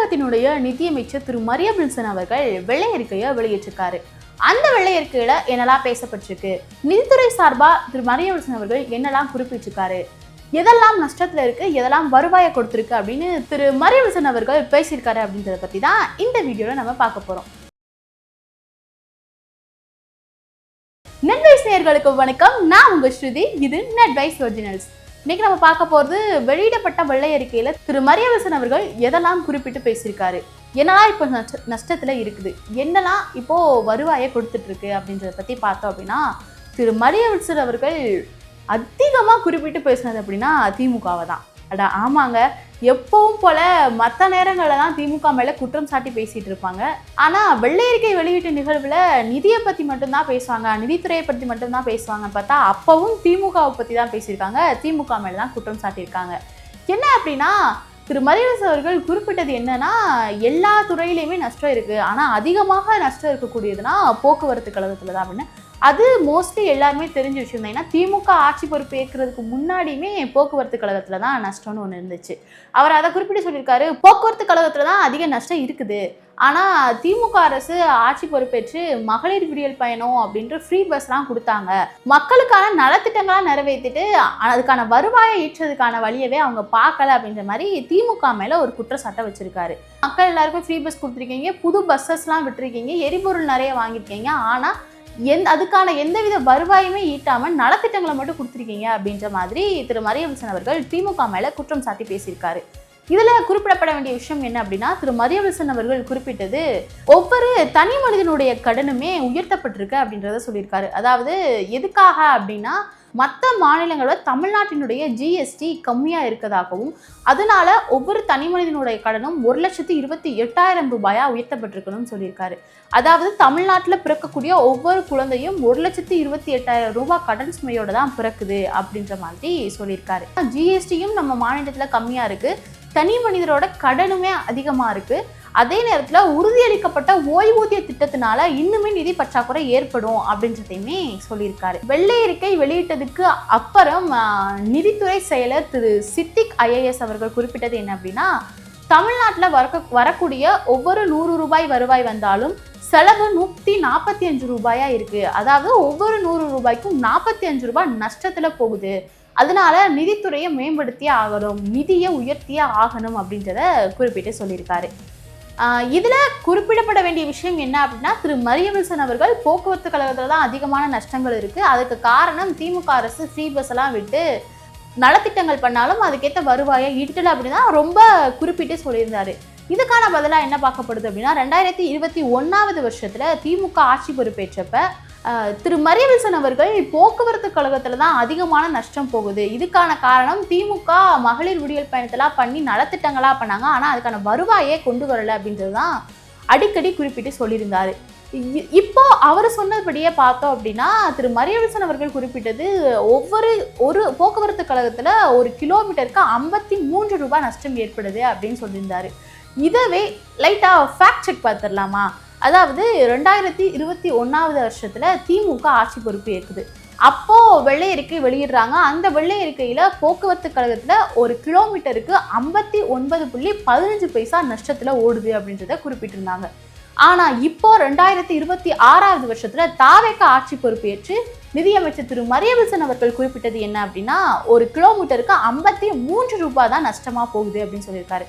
தமிழகத்தினுடைய நிதியமைச்சர் திரு மரியா வில்சன் அவர்கள் வெள்ளை அறிக்கையை வெளியிட்டிருக்காரு. அந்த வெள்ளை அறிக்கையில என்னெல்லாம் பேசப்பட்டிருக்கு, நிதித்துறை சார்பா திரு மரியா வில்சன் அவர்கள் என்னெல்லாம் குறிப்பிட்டிருக்காரு, எதெல்லாம் நஷ்டத்துல இருக்கு, எதெல்லாம் வருவாயை கொடுத்திருக்கு அப்படின்னு திரு மரியா வில்சன் அவர்கள் பேசியிருக்காரு அப்படின்றத பத்தி தான் இந்த வீடியோல நம்ம பார்க்க போறோம். நெட்வைஸ் நேயர்களுக்கு வணக்கம். நான் உங்க ஸ்ருதி. இது நெட்வைஸ் ஒரிஜினல்ஸ். இன்னைக்கு நம்ம பார்க்க போறது வெளியிடப்பட்ட வெள்ளை அறிக்கையில திரு மரியா வில்சன் அவர்கள் எதெல்லாம் குறிப்பிட்டு பேசியிருக்காரு, என்னெல்லாம் இப்போ நஷ்டத்துல இருக்குது, என்னெல்லாம் இப்போ வருவாயை கொடுத்துட்டு இருக்கு அப்படின்றத பத்தி பார்த்தோம் அப்படின்னா, திரு மரியா வில்சன் அவர்கள் அதிகமா குறிப்பிட்டு பேசினது அப்படின்னா திமுகவை தான். ஆமாங்க, எப்பவும் போல மற்ற நேரங்களில் தான் திமுக மேலே குற்றம் சாட்டி பேசிட்டு இருப்பாங்க. ஆனால் வெள்ளை அறிக்கை வெளியீட்டு நிகழ்வில் நிதியை பற்றி மட்டும்தான் பேசுவாங்க, நிதித்துறையை பற்றி மட்டும்தான் பேசுவாங்க பார்த்தா அப்பவும் திமுகவை பற்றி தான் பேசியிருக்காங்க, திமுக மேலே தான் குற்றம் சாட்டியிருக்காங்க. என்ன அப்படின்னா, திரு மரியா வில்சன் அவர்கள் குறிப்பிட்டது என்னன்னா, எல்லா துறையிலையுமே நஷ்டம் இருக்குது, ஆனால் அதிகமாக நஷ்டம் இருக்கக்கூடியதுன்னா போக்குவரத்து கழகத்தில் தான் அப்படின்னு. அது மோஸ்ட்லி எல்லாருமே தெரிஞ்ச விஷயம் தான். ஏன்னா திமுக ஆட்சி பொறுப்பு ஏற்கிறதுக்கு முன்னாடியுமே போக்குவரத்து கழகத்தில் தான் நஷ்டம்னு ஒன்று இருந்துச்சு. அவர் அதை குறிப்பிட்டு சொல்லியிருக்காரு, போக்குவரத்து கழகத்தில் தான் அதிக நஷ்டம் இருக்குது, ஆனால் திமுக அரசு ஆட்சி பொறுப்பேற்று மகளிர் விடியல் பயணம் அப்படின்ற ஃப்ரீ பஸ்லாம் கொடுத்தாங்க, மக்களுக்கான நலத்திட்டங்களாக நிறைவேற்றிட்டு அதுக்கான வருவாயை ஈற்றதுக்கான வழியவே அவங்க பார்க்கல அப்படின்ற மாதிரி திமுக மேலே ஒரு குற்றச்சாட்டை வச்சிருக்காரு. மக்கள் எல்லாருக்கும் ஃப்ரீ பஸ் கொடுத்துருக்கீங்க, புது பஸ்ஸஸ்லாம் விட்டுருக்கீங்க, எரிபொருள் நிறைய வாங்கியிருக்கீங்க, ஆனால் அதுக்கான எந்தவித வருவாயுமே ஈட்டாமல் நலத்திட்டங்களை மட்டும் கொடுத்துருக்கீங்க அப்படின்ற மாதிரி திரு மரியா வில்சன் அவர்கள் திமுக மேலே குற்றம் சாட்டி பேசியிருக்காரு. இதில் குறிப்பிடப்பட வேண்டிய விஷயம் என்ன அப்படின்னா, திரு மரியா வில்சன் அவர்கள் குறிப்பிட்டது ஒவ்வொரு தனி மனிதனுடைய கடனுமே உயர்த்தப்பட்டிருக்கு அப்படின்றத சொல்லியிருக்காரு. அதாவது எதுக்காக அப்படின்னா, மற்ற மாநிலங்களோட தமிழ்நாட்டினுடைய ஜிஎஸ்டி கம்மியாக இருக்கதாகவும், அதனால ஒவ்வொரு தனி மனிதனுடைய கடனும் 1,28,000 ரூபாயாக உயர்த்தப்பட்டிருக்கணும்னு சொல்லியிருக்காரு. அதாவது தமிழ்நாட்டில் பிறக்கக்கூடிய ஒவ்வொரு குழந்தையும் 1,28,000 ரூபாய் கடன் சுமையோட தான் பிறக்குது அப்படின்ற மாதிரி சொல்லியிருக்காரு. ஜிஎஸ்டியும் நம்ம மாநிலத்தில் கம்மியாக இருக்கு, தனி மனிதரோட கடனுமே அதிகமாக இருக்கு, அதே நேரத்தில் உறுதியளிக்கப்பட்ட ஓய்வூதிய திட்டத்தினால இன்னுமே நிதி பற்றாக்குறை ஏற்படும் அப்படின்றதையுமே சொல்லியிருக்காரு. வெள்ளை அறிக்கை வெளியிட்டதுக்கு அப்புறம் நிதித்துறை செயலர் திரு சித்திக் ஐஏஎஸ் அவர்கள் குறிப்பிட்டது என்ன அப்படின்னா, தமிழ்நாட்டில் வரக்கூடிய ஒவ்வொரு 100 ரூபாய் வருவாய் வந்தாலும் செலவு 145 ரூபாயா இருக்கு. அதாவது ஒவ்வொரு 100 ரூபாய்க்கும் 45 ரூபாய் நஷ்டத்துல போகுது. அதனால நிதித்துறையை மேம்படுத்தியே ஆகணும், நிதியை உயர்த்தியே ஆகணும் அப்படின்றத குறிப்பிட்டு சொல்லியிருக்காரு. இதுல குறிப்பிடப்பட வேண்டிய விஷயம் என்ன அப்படின்னா, திரு மரியா வில்சன் அவர்கள் போக்குவரத்து கழகத்துல தான் அதிகமான நஷ்டங்கள் இருக்கு, அதுக்கு காரணம் திமுக அரசு ஃப்ரீ பஸ் எல்லாம் விட்டு நலத்திட்டங்கள் பண்ணாலும் அதுக்கேற்ற வருவாயை ஈட்டல அப்படின்னு தான் ரொம்ப குறிப்பிட்டு சொல்லியிருந்தாரு. இதுக்கான பதிலாக என்ன பார்க்கப்படுது அப்படின்னா, 2021 வருஷத்துல திமுக ஆட்சி பொறுப்பேற்றப்ப திரு மரியா வில்சன் அவர்கள் போக்குவரத்து கழகத்துல தான் அதிகமான நஷ்டம் போகுது, இதுக்கான காரணம் திமுக மகளிர் விடியல் பயணத்தெல்லாம் பண்ணி நலத்திட்டங்களா பண்ணாங்க, ஆனால் அதுக்கான வருவாயே கொண்டு வரல அப்படின்றது தான் அடிக்கடி குறிப்பிட்டு சொல்லியிருந்தாரு. இப்போ அவர் சொன்னபடியே பார்த்தோம் அப்படின்னா, திரு மரியா வில்சன் அவர்கள் குறிப்பிட்டது ஒரு போக்குவரத்து கழகத்துல ஒரு கிலோமீட்டருக்கு 53 ரூபாய் நஷ்டம் ஏற்படுது அப்படின்னு சொல்லியிருந்தாரு. இதவே லைட்டா ஃபேக்ட் செக் பார்த்துடலாமா? அதாவது 2021 வருஷத்துல திமுக ஆட்சி பொறுப்பு ஏற்குது. அப்போ வெள்ளை அறிக்கை வெளியிடுறாங்க. அந்த வெள்ளை அறிக்கையில போக்குவரத்து கழகத்துல ஒரு கிலோமீட்டருக்கு 59.15 நஷ்டத்துல ஓடுது அப்படின்றத குறிப்பிட்டிருந்தாங்க. ஆனா இப்போ 2026 வருஷத்துல தாவேக ஆட்சி பொறுப்பேற்று நிதியமைச்சர் திரு மரியா வில்சன் அவர்கள் குறிப்பிட்டது என்ன அப்படின்னா, ஒரு கிலோமீட்டருக்கு 53 ரூபாய் தான் நஷ்டமா போகுது அப்படின்னு சொல்லியிருக்காரு.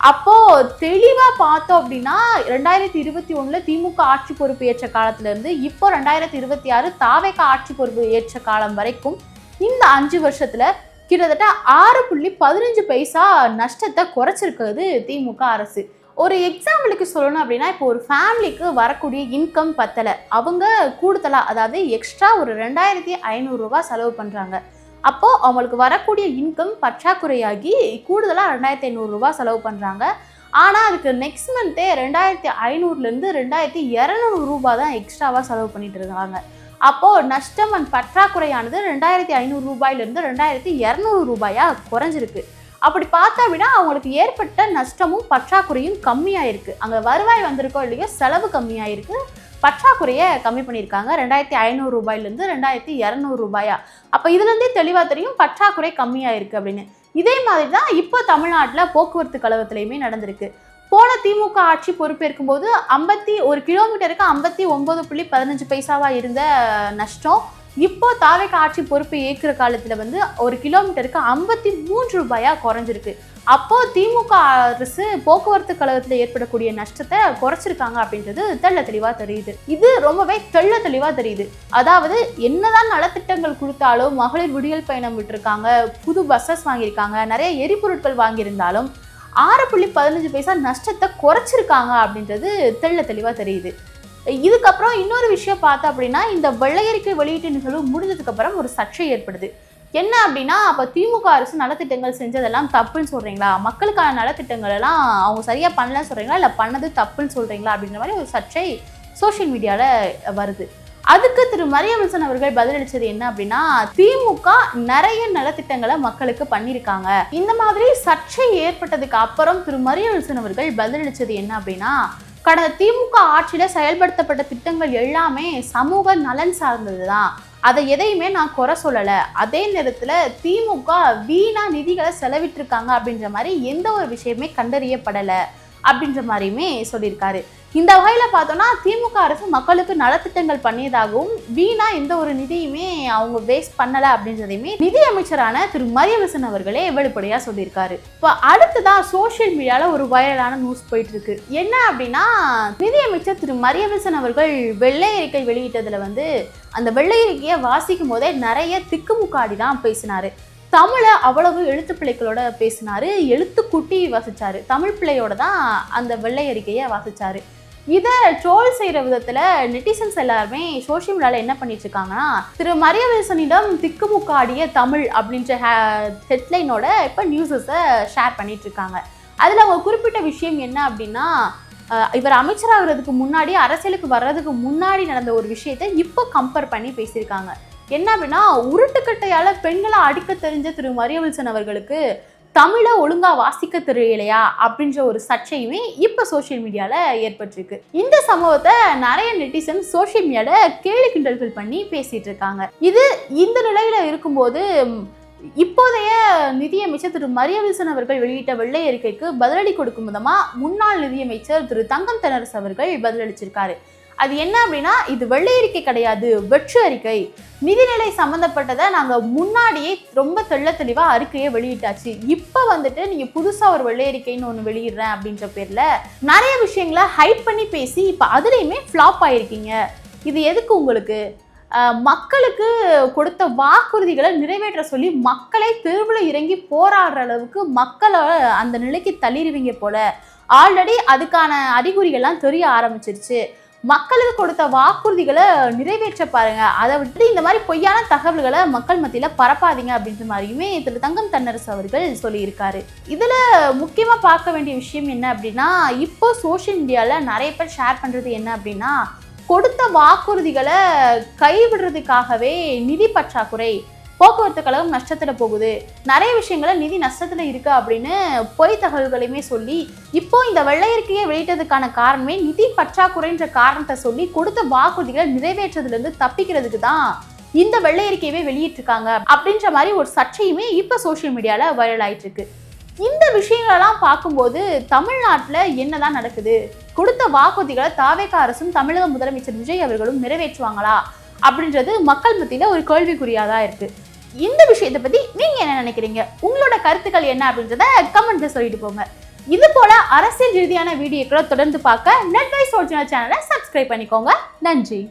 அப்போ தெளிவா பார்த்தோம் அப்படின்னா, 2021 திமுக ஆட்சி பொறுப்பு ஏற்ற காலத்துல இருந்து இப்போ 2026 தாவேக ஆட்சி பொறுப்பு ஏற்ற காலம் வரைக்கும் இந்த 5 வருஷத்துல கிட்டத்தட்ட 6.15 நஷ்டத்தை குறைச்சிருக்கிறது திமுக அரசு. ஒரு எக்ஸாம்பிளுக்கு சொல்லணும் அப்படின்னா, இப்போ ஒரு ஃபேமிலிக்கு வரக்கூடிய இன்கம் பத்தலை, அவங்க கூடுதலா அதாவது எக்ஸ்ட்ரா ஒரு 2,500 ரூபாய் செலவு பண்றாங்க. அப்போ அவங்களுக்கு வரக்கூடிய இன்கம் பற்றாக்குறையாகி கூடுதலாக 2,500 ரூபாய் செலவு பண்ணுறாங்க. ஆனால் அதுக்கு நெக்ஸ்ட் மந்த்தே 2,500லேருந்து 2,200 ரூபாய் தான் எக்ஸ்ட்ராவாக செலவு பண்ணிட்டு இருக்காங்க. அப்போது நஷ்டம் அண்ட் பற்றாக்குறையானது 2,500 ரூபாயிலிருந்து 2,200 ரூபாயாக குறைஞ்சிருக்கு. அப்படி பார்த்தா அப்படின்னா அவங்களுக்கு ஏற்பட்ட நஷ்டமும் பற்றாக்குறையும் கம்மியாயிருக்கு. அங்கே வருவாய் வந்திருக்கோ இல்லையோ செலவு கம்மியாயிருக்கு, பற்றாக்குறையை கம்மி பண்ணியிருக்காங்க 2,500 ரூபாயிலிருந்து 2,200 ரூபாயா. அப்போ இதுலேருந்தே தெளிவாக தெரியும் பற்றாக்குறை கம்மியாக இருக்குது அப்படின்னு. இதே மாதிரி தான் இப்போ தமிழ்நாட்டில் போக்குவரத்து கழகத்துலையுமே நடந்திருக்கு. போன திமுக ஆட்சி பொறுப்பேற்கும் போது 51 கிலோமீட்டருக்கு 59.15 பைசாவா இருந்த நஷ்டம் இப்போ தாவேக ஆட்சி பொறுப்பு ஏற்கிற காலத்துல வந்து 1 கிலோமீட்டருக்கு 53 ரூபாயா குறைஞ்சிருக்கு. அப்போ திமுக அரசு போக்குவரத்து கழகத்துல ஏற்படக்கூடிய நஷ்டத்தை குறைச்சிருக்காங்க அப்படின்றது தெள்ள தெளிவா தெரியுது. இது ரொம்பவே தெள்ள தெளிவா தெரியுது. அதாவது என்னதான் நலத்திட்டங்கள் கொடுத்தாலும், மகளிர் விடியல் பயணம் விட்டுருக்காங்க, புது பஸ்ஸஸ் வாங்கியிருக்காங்க, நிறைய எரிபொருட்கள் வாங்கியிருந்தாலும் 6.15 பைசா நஷ்டத்தை குறைச்சிருக்காங்க அப்படின்றது தெள்ள தெளிவா தெரியுது. இதுக்கப்புறம் இன்னொரு விஷயம் பார்த்தா அப்படின்னா, இந்த வெள்ளையறிக்கை வெளியீட்டு நிகழ்வு முடிஞ்சதுக்கு அப்புறம் ஒரு சர்ச்சை ஏற்படுது. என்ன அப்படின்னா, அப்போ திமுக அரசு நலத்திட்டங்கள் செஞ்சதெல்லாம் தப்புன்னு சொல்றீங்களா, மக்களுக்கான நலத்திட்டங்கள் எல்லாம் அவங்க சரியா பண்ணலன்னு சொல்றீங்களா, இல்லை பண்ணது தப்புன்னு சொல்றீங்களா அப்படின்ற மாதிரி ஒரு சர்ச்சை சோசியல் மீடியால வருது. அதுக்கு திரு மரியவில்சன் அவர்கள் பதிலளிச்சது என்ன அப்படின்னா, திமுக நிறைய நலத்திட்டங்களை மக்களுக்கு பண்ணியிருக்காங்க. இந்த மாதிரி சர்ச்சை ஏற்பட்டதுக்கு அப்புறம் திரு மரியவில்சன் அவர்கள் பதிலளிச்சது என்ன அப்படின்னா, கடந்த திமுக ஆட்சியில செயல்படுத்தப்பட்ட திட்டங்கள் எல்லாமே சமூக நலன் சார்ந்ததுதான், அதை எதையுமே நான் குறை சொல்லல. அதே நேரத்துல திமுக வீணா நிதிகளை செலவிட்டிருக்காங்க அப்படின்ற மாதிரி எந்த ஒரு விஷயமே கண்டறியப்படலை அப்படின்ற மாதிரியுமே சொல்லியிருக்காரு. இந்த வகையில பார்த்தோம்னா திமுக அரசு மக்களுக்கு நலத்திட்டங்கள் பண்ணியதாகவும் வீணா எந்த ஒரு நிதியுமே அவங்க வேஸ்ட் பண்ணல அப்படின்றதையுமே நிதி அமைச்சரான திரு மரியவில்சன் அவர்களே வெளிப்படையா சொல்லியிருக்காரு. இப்போ அடுத்ததான் சோசியல் மீடியால ஒரு வைரலான நியூஸ் போயிட்டு இருக்கு. என்ன அப்படின்னா, நிதி அமைச்சர் திரு மரியவில்சன் அவர்கள் வெள்ளை அறிக்கை வெளியிட்டதுல வந்து அந்த வெள்ளை அறிக்கையை வாசிக்கும் போதே நிறைய திக்குமுக்காடி தான் பேசினாரு. தமிழை அவ்வளவு எழுத்து பிள்ளைகளோட பேசினாரு, எழுத்து கூட்டி வாசிச்சாரு, தமிழ் பிள்ளையோட தான் அந்த வெள்ளை அறிக்கையை வாசிச்சாரு. இதை ட்ரோல் செய்கிற விதத்தில் நெட்டிசன்ஸ் எல்லாருமே சோஷியல் மீடியாவில் என்ன பண்ணிட்டு இருக்காங்கன்னா, திரு மரியவில்சனிடம் திக்குமுக்காடிய தமிழ் அப்படின்ற ஹெட்லைனோட இப்போ நியூஸஸை ஷேர் பண்ணிட்டு இருக்காங்க. அதில் அவங்க குறிப்பிட்ட விஷயம் என்ன அப்படின்னா, இவர் அமைச்சராகிறதுக்கு முன்னாடி, அரசியலுக்கு வர்றதுக்கு முன்னாடி நடந்த ஒரு விஷயத்தை இப்போ கம்பேர் பண்ணி பேசியிருக்காங்க. என்ன அப்படின்னா, உருட்டுக்கட்டையால் பெண்களை அடிக்க தெரிஞ்ச திரு மரியவில்சன் அவர்களுக்கு தமிழை ஒழுங்கா வாசிக்க தெரியலையா அப்படின்ற ஒரு சர்ச்சையுமே இப்போ சோசியல் மீடியால ஏற்பட்டிருக்கு. இந்த சம்பவத்தை நிறைய நெட்டிசன் சோசியல் மீடியால கேலி கிண்டல்கள் பண்ணி பேசிட்டு இருக்காங்க. இது இந்த நிலையில இருக்கும்போது இப்போதைய நிதியமைச்சர் திரு மரியவில்சன் அவர்கள் வெளியிட்ட வெள்ளை அறிக்கைக்கு பதிலடி கொடுக்கும் விதமா முன்னாள் நிதியமைச்சர் திரு தங்கம் தென்னரசு அவர்கள் பதிலளிச்சிருக்காரு. அது என்ன அப்படின்னா, இது வெள்ளை அறிக்கை கிடையாது, வெற்று அறிக்கை. நிதிநிலை சம்மந்தப்பட்டதை நாங்கள் முன்னாடியே ரொம்ப தெள்ள தெளிவாக அறிக்கையை வெளியிட்டாச்சு. இப்போ வந்துட்டு நீங்கள் புதுசாக ஒரு வெள்ளை அறிக்கைன்னு ஒன்று வெளியிடுறேன் அப்படின்ற பேரில் நிறைய விஷயங்களை ஹைட் பண்ணி பேசி இப்போ அதுலேயுமே ஃப்ளாப் ஆகிருக்கீங்க. இது எதுக்கு உங்களுக்கு? மக்களுக்கு கொடுத்த வாக்குறுதிகளை நிறைவேற்ற சொல்லி மக்களை தெருவில் இறங்கி போராடுற அளவுக்கு மக்களை அந்த நிலைக்கு தள்ளிடுவீங்க போல. ஆல்ரெடி அதுக்கான அறிகுறிகள்லாம் தெரிய ஆரம்பிச்சிருச்சு. மக்களுக்கு கொடுத்த வாக்குறுதிகளை நிறைவேற்ற பாருங்க, அதை விட்டு இந்த மாதிரி பொய்யான தகவல்களை மக்கள் மத்தியில பரப்பாதீங்க அப்படின்ற மாதிரியுமே திரு தங்கம் தென்னரசு அவர்கள் சொல்லியிருக்காரு. இதுல முக்கியமா பார்க்க வேண்டிய விஷயம் என்ன அப்படின்னா, இப்போ சோசியல் மீடியால நிறைய பேர் ஷேர் பண்றது என்ன அப்படின்னா, கொடுத்த வாக்குறுதிகளை கைவிடுறதுக்காகவே நிதி பற்றாக்குறை, போக்குவரத்து கழகம் நஷ்டத்துல போகுது, நிறைய விஷயங்கள நிதி நஷ்டத்துல இருக்கு அப்படின்னு பொய் தகவல்களையுமே சொல்லி இப்போ இந்த வெள்ளை அறிக்கையை வெளியிட்டதுக்கான காரணமே நிதி பற்றாக்குறைன்ற காரணத்தை சொல்லி கொடுத்த வாக்குறுதிகளை நிறைவேற்றதுல இருந்து தப்பிக்கிறதுக்கு தான் இந்த வெள்ளை அறிக்கையவே வெளியிட்டிருக்காங்க அப்படின்ற மாதிரி ஒரு சர்ச்சையுமே இப்போ சோசியல் மீடியால வைரல் ஆயிட்டு இருக்கு. இந்த விஷயங்களெல்லாம் பார்க்கும்போது தமிழ்நாட்டில் என்னதான் நடக்குது, கொடுத்த வாக்குறுதிகளை தாவேக அரசும் தமிழக முதலமைச்சர் விஜய் அவர்களும் நிறைவேற்றுவாங்களா அப்படின்றது மக்கள் மத்தியில ஒரு கேள்விக்குறியாதான் இருக்கு. இந்த விஷயத்தை பத்தி நீங்க என்ன நினைக்கிறீங்க? உங்களோட கருத்துக்கள் என்ன அப்படின்றத கமெண்ட்ல சொல்லிட்டு போங்க. இது போல அரசியல் ரீதியான வீடியோக்களை தொடர்ந்து பார்க்க நெட்வைஸ் ஒரிஜினல் சேனலை சப்ஸ்கிரைப் பண்ணிக்கோங்க. நன்றி.